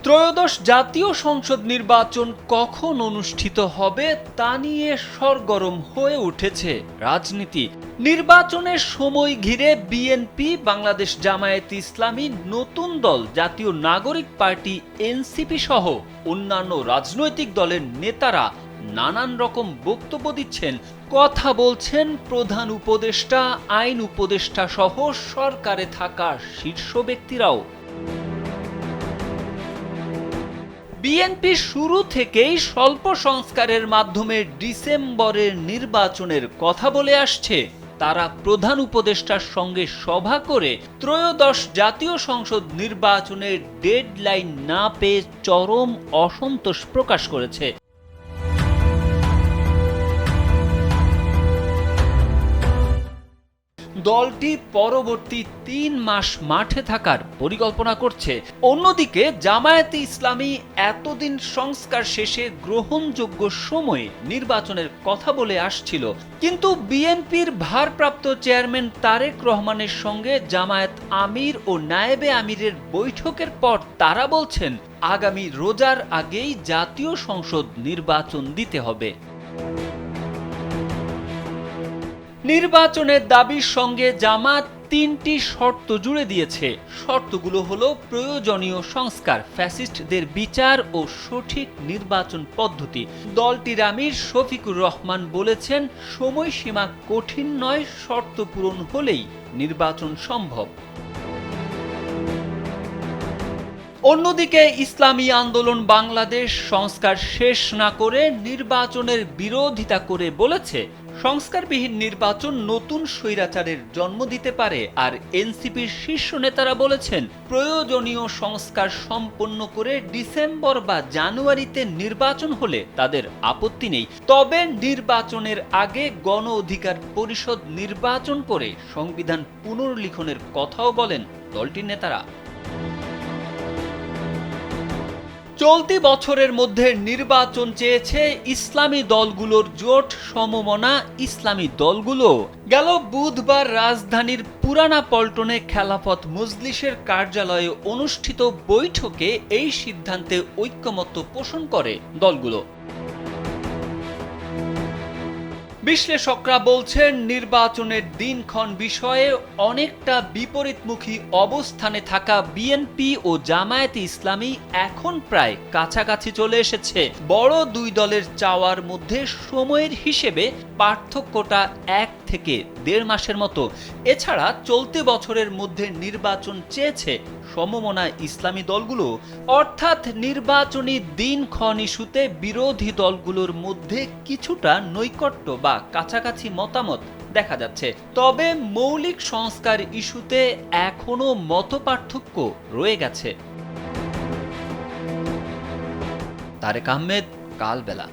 ত্রয়োদশ জাতীয় সংসদ নির্বাচন কখন অনুষ্ঠিত হবে তা নিয়ে সরগরম হয়ে উঠেছে রাজনীতি। নির্বাচনের সময় ঘিরে বিএনপি, বাংলাদেশ জামায়াত ইসলামী, নতুন দল জাতীয় নাগরিক পার্টি এনসিপি সহ অন্যান্য রাজনৈতিক দলের নেতারা নানান রকম বক্তব্য দিচ্ছেন, কথা বলছেন প্রধান উপদেষ্টা, আইন উপদেষ্টা সহ সরকারে থাকা শীর্ষ ব্যক্তিরাও। বিএনপি শুরু থেকেই স্বল্প সংস্কারের মাধ্যমে ডিসেম্বরের নির্বাচনের কথা বলে আসছে। তারা প্রধান উপদেষ্টার সঙ্গে সভা করে ত্রয়োদশ জাতীয় সংসদ নির্বাচনের ডেডলাইন না পেয়ে চরম অসন্তোষ প্রকাশ করেছে। দলটি পরবর্তী ৩ মাস মাঠে থাকার পরিকল্পনা করছে। অন্যদিকে জামায়াতে ইসলামী এতদিন সংস্কার শেষে গ্রহণযোগ্য সময়ে নির্বাচনের কথা বলে আসছিল, কিন্তু বিএনপির ভারপ্রাপ্ত চেয়ারম্যান তারেক রহমানের সঙ্গে জামায়াত আমির ও নায়েবে আমিরের বৈঠকের পর তারা বলছেন আগামী রোজার আগেই জাতীয় সংসদ নির্বাচন দিতে হবে। নির্বাচনের দাবির সঙ্গে জামাত ৩টি শর্ত জুড়ে দিয়েছে। শর্তগুলো হলো প্রয়োজনীয় সংস্কার, ফ্যাসিস্টদের বিচার ও সঠিক নির্বাচন পদ্ধতি। দলটির আমির শফিকুর রহমান বলেছেন, সময়সীমা কঠিন নয়, শর্ত পূরণ হলেই নির্বাচন সম্ভব। অন্যদিকে ইসলামী আন্দোলন বাংলাদেশ সংস্কার শেষ না করে নির্বাচনের বিরোধিতা করে বলেছে, সংস্কারবিহীন নির্বাচন নতুন স্বৈরাচারের জন্ম দিতে পারে। আর এনসিপির শীর্ষ নেতারা বলেছেন, প্রয়োজনীয় সংস্কার সম্পন্ন করে ডিসেম্বর বা জানুয়ারিতে নির্বাচন হলে তাদের আপত্তি নেই। তবে নির্বাচনের আগে গণ অধিকার পরিষদ নির্বাচন করে সংবিধান পুনর্লিখনের কথাও বলেন দলটির নেতারা। চলতি বছরের মধ্যে নির্বাচন চেয়েছে ইসলামী দলগুলোর জোট সমমনা ইসলামী দলগুলো। গেল বুধবার রাজধানীর পুরানা পল্টনে খেলাফত মজলিসের কার্যালয়ে অনুষ্ঠিত বৈঠকে এই সিদ্ধান্তে ঐক্যমত্য পোষণ করে দলগুলো। বিশ্লেষকরা বলছেন, নির্বাচনের দিনক্ষণ বিষয়ে অনেকটা বিপরীতমুখী অবস্থানে থাকা বিএনপি ও জামায়াতে ইসলামী এখন প্রায় কাছাকাছি চলে এসেছে। বড় দুই দলের চাওয়ার মধ্যে সময়ের হিসেবে পার্থক্যটা ১ থেকে ১.৫ মাসের মতো। এছাড়া চলতি বছরের মধ্যে নির্বাচন চেয়েছে সমমনা ইসলামী দলগুলো। অর্থাৎ নির্বাচনী দিনক্ষণ ইস্যুতে বিরোধী দলগুলোর মধ্যে কিছুটা নৈকট্য বা কাছাকাছি মতামত দেখা যাচ্ছে। তবে মৌলিক সংস্কার ইস্যুতে এখনো মতপার্থক্য রয়ে গেছে। তারেক আহমেদ, কালবেলা।